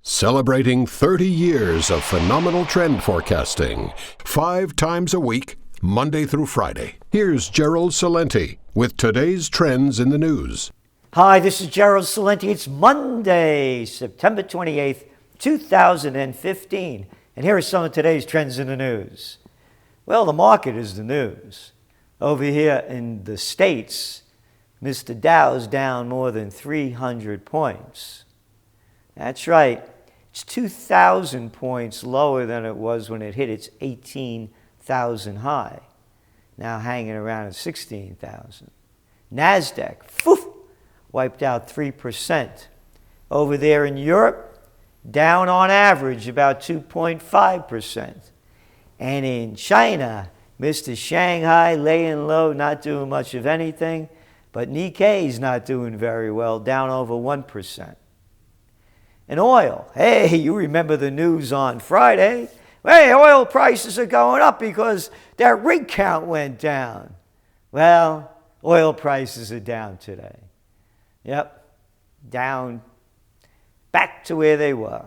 Celebrating 30 years of phenomenal trend forecasting, 5 times a week, Monday through Friday. Here's Gerald Celente with today's trends in the news. Hi, this is Gerald Celente. It's Monday, September 28th, 2015. And here are some of today's trends in the news. Well, the market is the news. Over here in the States, Mr. Dow's down more than 300 points. That's right. It's 2,000 points lower than it was when it hit its 18,000 high. Now hanging around at 16,000. NASDAQ, wiped out 3%. Over there in Europe, down on average about 2.5%. And in China, Mr. Shanghai laying low, not doing much of anything, but Nikkei's not doing very well, down over 1%. And oil, hey, you remember the news on Friday? Hey, oil prices are going up because that rig count went down. Well, oil prices are down today. Yep, down back to where they were.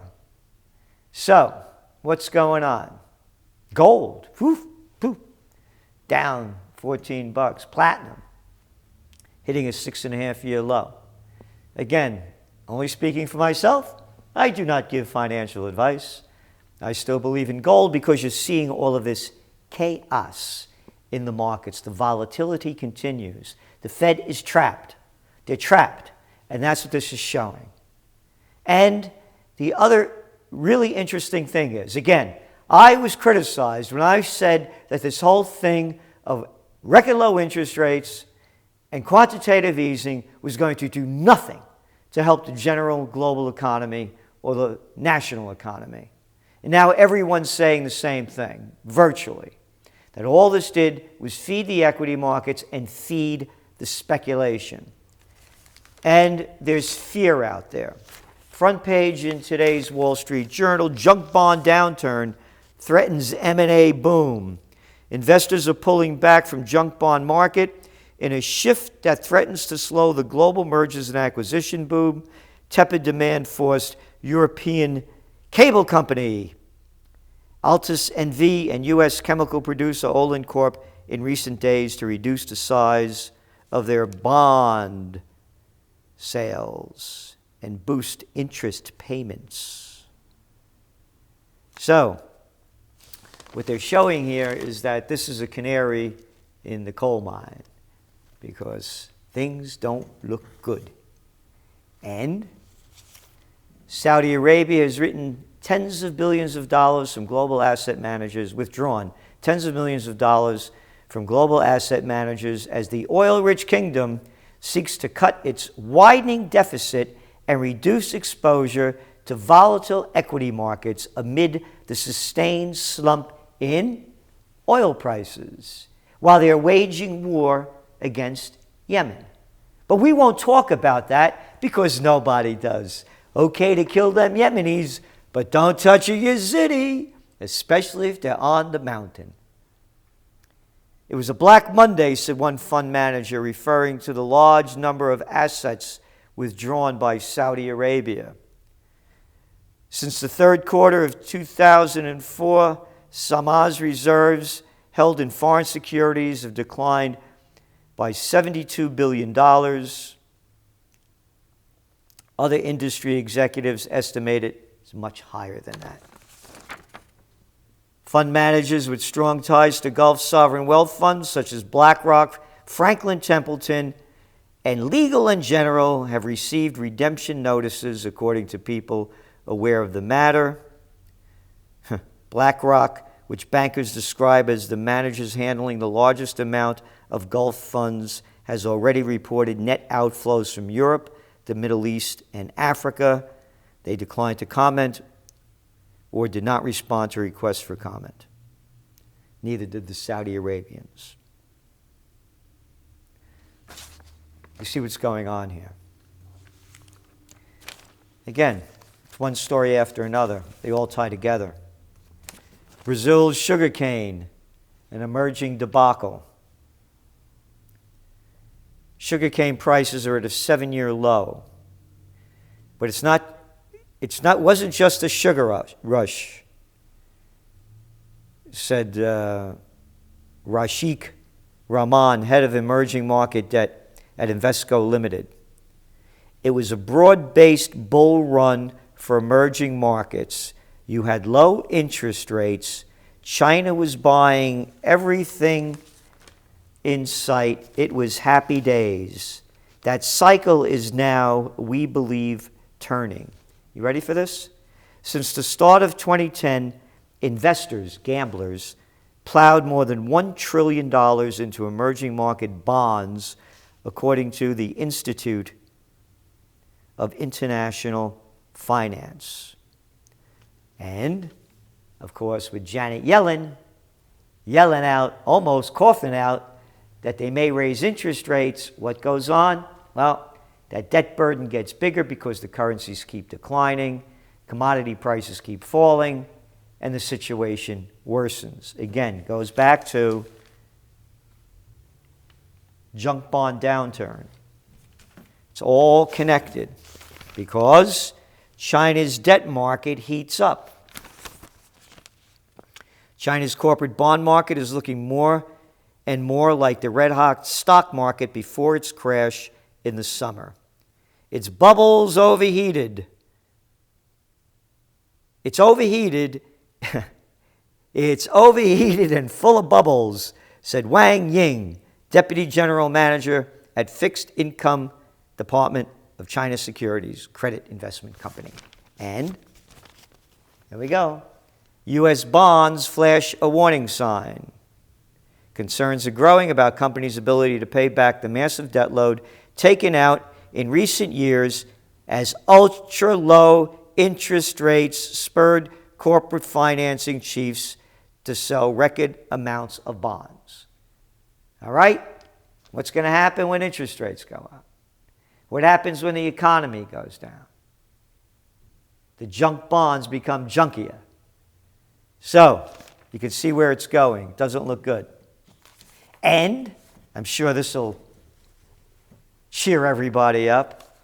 So, what's going on? Gold, down $14. Platinum, hitting a 6.5-year low. Again, only speaking for myself, I do not give financial advice. I still believe in gold because you're seeing all of this chaos in the markets. The volatility continues. The Fed is trapped. They're trapped. And that's what this is showing. And the other really interesting thing is, again, I was criticized when I said that this whole thing of record low interest rates and quantitative easing was going to do nothing to help the general global economy or the national economy. And now everyone's saying the same thing, virtually, that all this did was feed the equity markets and feed the speculation. And there's fear out there. Front page in today's Wall Street Journal, junk bond downturn threatens M&A boom. Investors are pulling back from junk bond market in a shift that threatens to slow the global mergers and acquisition boom. Tepid demand forced European cable company Altus NV and U.S. chemical producer Olin Corp in recent days to reduce the size of their bond sales and boost interest payments. So, what they're showing here is that this is a canary in the coal mine because things don't look good. And Saudi Arabia has written tens of billions of dollars from global asset managers, withdrawn tens of millions of dollars from global asset managers as the oil-rich kingdom seeks to cut its widening deficit and reduce exposure to volatile equity markets amid the sustained slump in oil prices, while they're waging war against Yemen. But we won't talk about that because nobody does. Okay to kill them Yemenis, but don't touch a Yazidi, especially if they're on the mountain. It was a Black Monday, said one fund manager, referring to the large number of assets withdrawn by Saudi Arabia. Since the third quarter of 2004, SAMA's reserves held in foreign securities have declined by $72 billion. Other industry executives estimate it is much higher than that. Fund managers with strong ties to Gulf sovereign wealth funds such as BlackRock, Franklin Templeton, and Legal & General have received redemption notices, according to people aware of the matter. BlackRock, which bankers describe as the managers handling the largest amount of Gulf funds, has already reported net outflows from Europe, the Middle East, and Africa. They declined to comment or did not respond to requests for comment. Neither did the Saudi Arabians. You see what's going on here. Again, it's one story after another. They all tie together. Brazil's sugarcane, an emerging debacle. Sugarcane prices are at a 7-year low. But it's not wasn't just a sugar rush, said Rashik Rahman, head of emerging market debt at Invesco Limited. It was a broad-based bull run for emerging markets. You had low interest rates. China was buying everything in sight. It was happy days. That cycle is now, we believe, turning. You ready for this? Since the start of 2010, investors, gamblers, plowed more than $1 trillion into emerging market bonds, according to the Institute of International Finance. And, of course, with Janet Yellen yelling out, almost coughing out, that they may raise interest rates, what goes on? Well, that debt burden gets bigger because the currencies keep declining, commodity prices keep falling, and the situation worsens. Again, goes back to junk bond downturn. It's all connected because China's debt market heats up. China's corporate bond market is looking more and more like the red-hot stock market before its crash in the summer. Its bubbles overheated. It's overheated. It's overheated and full of bubbles, said Wang Ying, Deputy General Manager at Fixed Income Department of China Securities Credit Investment Company. And there we go. U.S. bonds flash a warning sign. Concerns are growing about companies' ability to pay back the massive debt load taken out in recent years as ultra-low interest rates spurred corporate financing chiefs to sell record amounts of bonds. All right? What's going to happen when interest rates go up? What happens when the economy goes down? The junk bonds become junkier. So, you can see where it's going. Doesn't look good. And I'm sure this will cheer everybody up.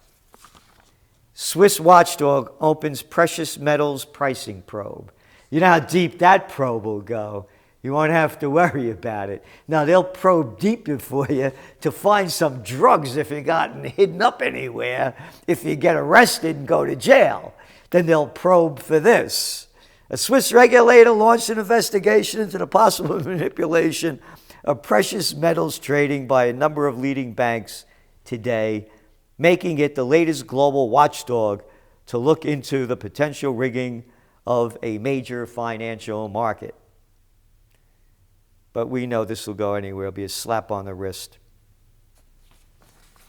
Swiss watchdog opens precious metals pricing probe. You know how deep that probe will go. You won't have to worry about it. Now, they'll probe deeper for you to find some drugs if you gotten hidden up anywhere. If you get arrested and go to jail, then they'll probe for this. A Swiss regulator launched an investigation into the possible manipulation of precious metals trading by a number of leading banks today, making it the latest global watchdog to look into the potential rigging of a major financial market. But we know this will go anywhere. It'll be a slap on the wrist.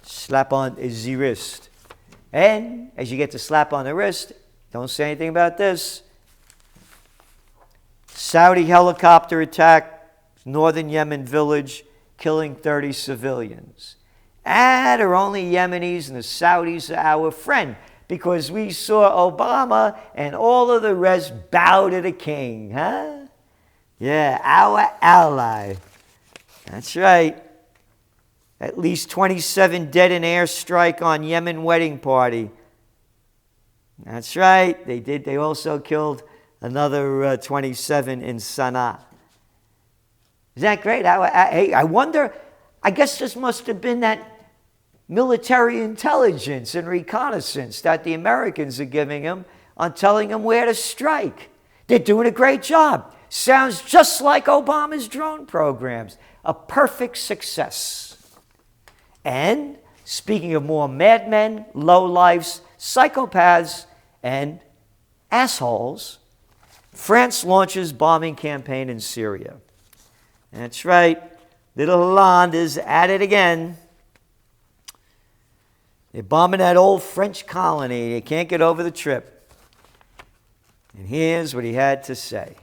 Slap on the wrist. And as you get the slap on the wrist, don't say anything about this. Saudi helicopter attack northern Yemen village, killing 30 civilians. They're only Yemenis, and the Saudis are our friend, because we saw Obama and all of the rest bow to the king, huh? Yeah, our ally. That's right. At least 27 dead in airstrike on Yemen wedding party. That's right. They also killed another 27 in Sana'a. Isn't that great? Hey, I wonder, I guess this must have been that military intelligence and reconnaissance that the Americans are giving them on telling them where to strike. They're doing a great job. Sounds just like Obama's drone programs. A perfect success. And speaking of more madmen, lowlifes, psychopaths, and assholes, France launches bombing campaign in Syria. That's right. Little Hollande is at it again. They're bombing that old French colony. They can't get over the trip. And here's what he had to say.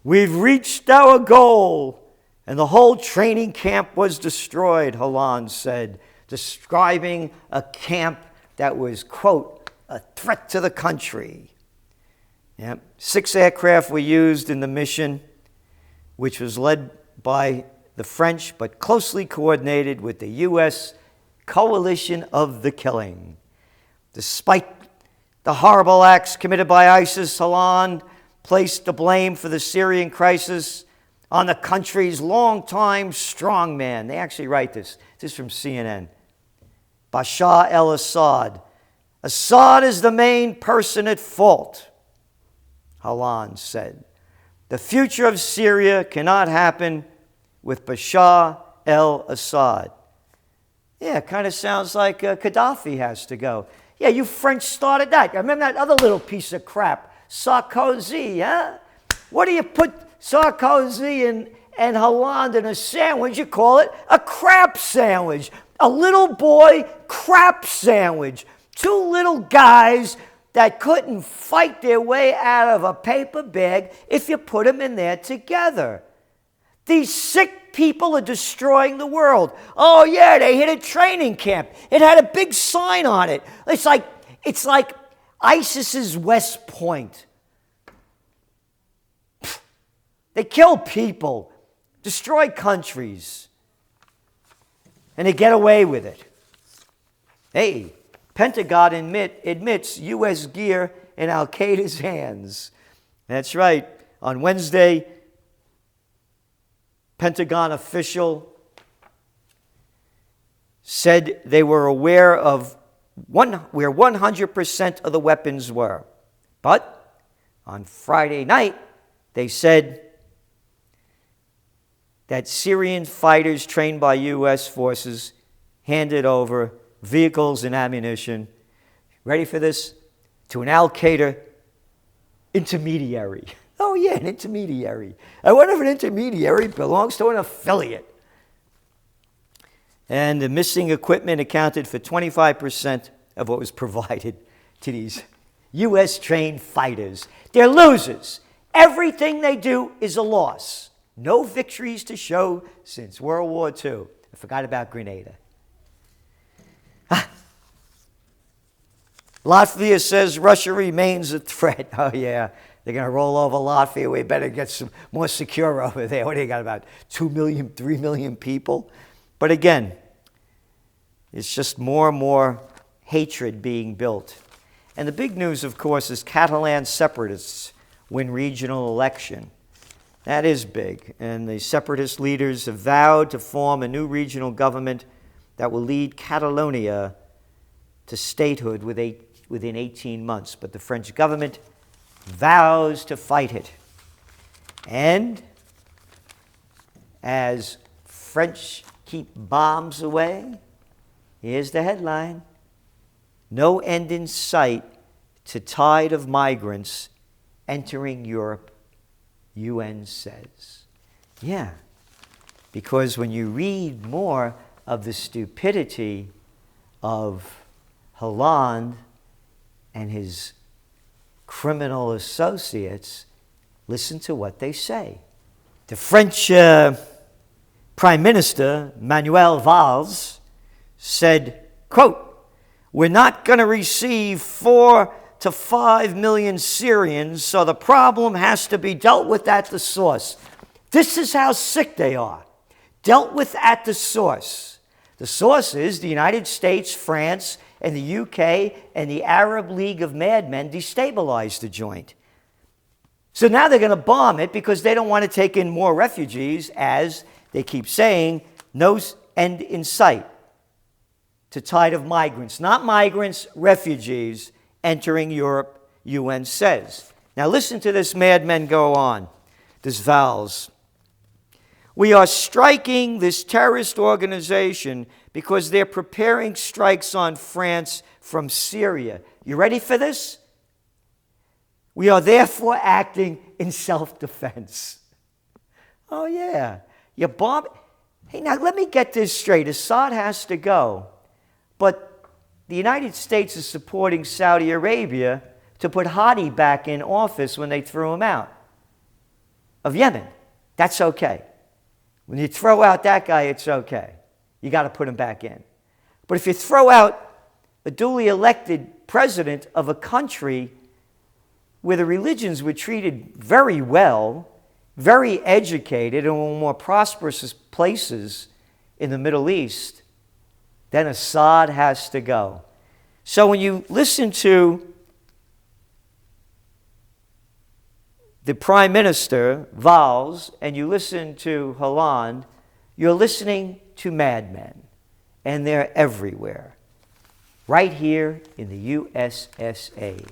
We've reached our goal, and the whole training camp was destroyed, Hollande said, describing a camp that was, quote, a threat to the country. Yep. 6 aircraft were used in the mission, which was led by the French, but closely coordinated with the U.S. coalition of the killing. Despite the horrible acts committed by ISIS. Hollande placed the blame for the Syrian crisis on the country's longtime strongman. They actually write this. This is from CNN. Bashar al-Assad. Assad is the main person at fault, Hollande said. The future of Syria cannot happen with Bashar al-Assad. Yeah, it kind of sounds like Gaddafi has to go. Yeah, you French started that. Remember that other little piece of crap, Sarkozy, huh? What do you put Sarkozy and Hollande in a sandwich? You call it a crap sandwich. A little boy crap sandwich. Two little guys that couldn't fight their way out of a paper bag if you put them in there together. These sick people are destroying the world. Oh yeah, they hit a training camp. It had a big sign on it. It's like ISIS's West Point. They kill people, destroy countries, and they get away with it. Hey, Pentagon admits U.S. gear in Al-Qaeda's hands. That's right. On Wednesday, Pentagon official said they were aware of where 100% of the weapons were. But on Friday night, they said that Syrian fighters trained by U.S. forces handed over vehicles and ammunition, ready for this, to an Al-Qaeda intermediary. Oh yeah, an intermediary. I wonder if an intermediary belongs to an affiliate. And the missing equipment accounted for 25% of what was provided to these U.S. trained fighters. They're losers. Everything they do is a loss. No victories to show since World War II. I forgot about Grenada. Latvia says Russia remains a threat. Oh, yeah. They're going to roll over Latvia. We better get some more secure over there. What do you got, about 2 million, 3 million people? But again, it's just more and more hatred being built. And the big news, of course, is Catalan separatists win regional election. That is big. And the separatist leaders have vowed to form a new regional government that will lead Catalonia to statehood within 18 months. But the French government vows to fight it. And as French keep bombs away, here's the headline: no end in sight to tide of migrants entering Europe, UN says. Yeah, because when you read more of the stupidity of Hollande and his criminal associates, listen to what they say. The French Prime Minister, Manuel Valls, said, quote, "We're not going to receive 4 to 5 million Syrians, so the problem has to be dealt with at the source." This is how sick they are. Dealt with at the source. The source is the United States, France, and the UK, and the Arab League of Madmen destabilized the joint. So now they're going to bomb it because they don't want to take in more refugees, as they keep saying, no end in sight to tide of migrants. Not migrants, refugees entering Europe, UN says. Now listen to this madman go on, this Valls. "We are striking this terrorist organization because they're preparing strikes on France from Syria." You ready for this? "We are therefore acting in self-defense." Oh yeah, you bomb. Hey, now let me get this straight. Assad has to go, but the United States is supporting Saudi Arabia to put Hadi back in office when they threw him out of Yemen. That's okay. When you throw out that guy, it's okay. You got to put him back in. But if you throw out a duly elected president of a country where the religions were treated very well, very educated, and were more prosperous places in the Middle East, then Assad has to go. So when you listen to the Prime Minister, Valls, and you listen to Hollande, you're listening to madmen. And they're everywhere. Right here in the USSA.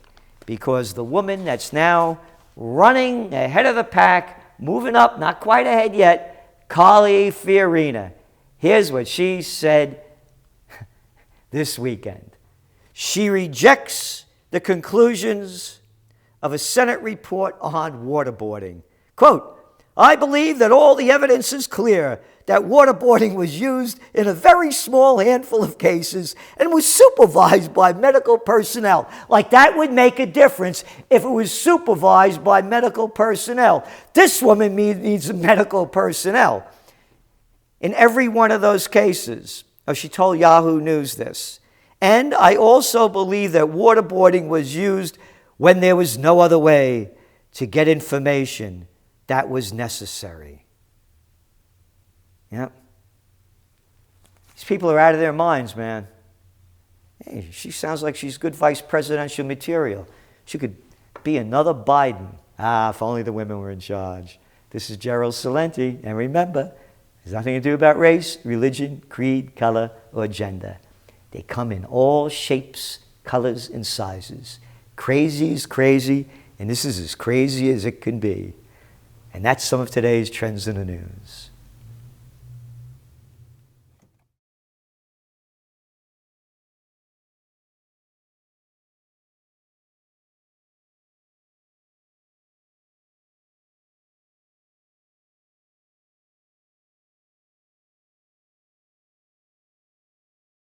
Because the woman that's now running ahead of the pack, moving up, not quite ahead yet, Carly Fiorina. Here's what she said this weekend. She rejects the conclusions of a Senate report on waterboarding. Quote, I believe that all the evidence is clear that waterboarding was used in a very small handful of cases and was supervised by medical personnel. Like that would make a difference if it was supervised by medical personnel. This woman needs medical personnel. In every one of those cases, she told Yahoo News this. And I also believe that waterboarding was used when there was no other way to get information that was necessary. Yep. These people are out of their minds, man. Hey, she sounds like she's good vice presidential material. She could be another Biden. If only the women were in charge. This is Gerald Celente, and remember, there's nothing to do about race, religion, creed, color, or gender. They come in all shapes, colors, and sizes. Crazy is crazy, and this is as crazy as it can be. And that's some of today's trends in the news.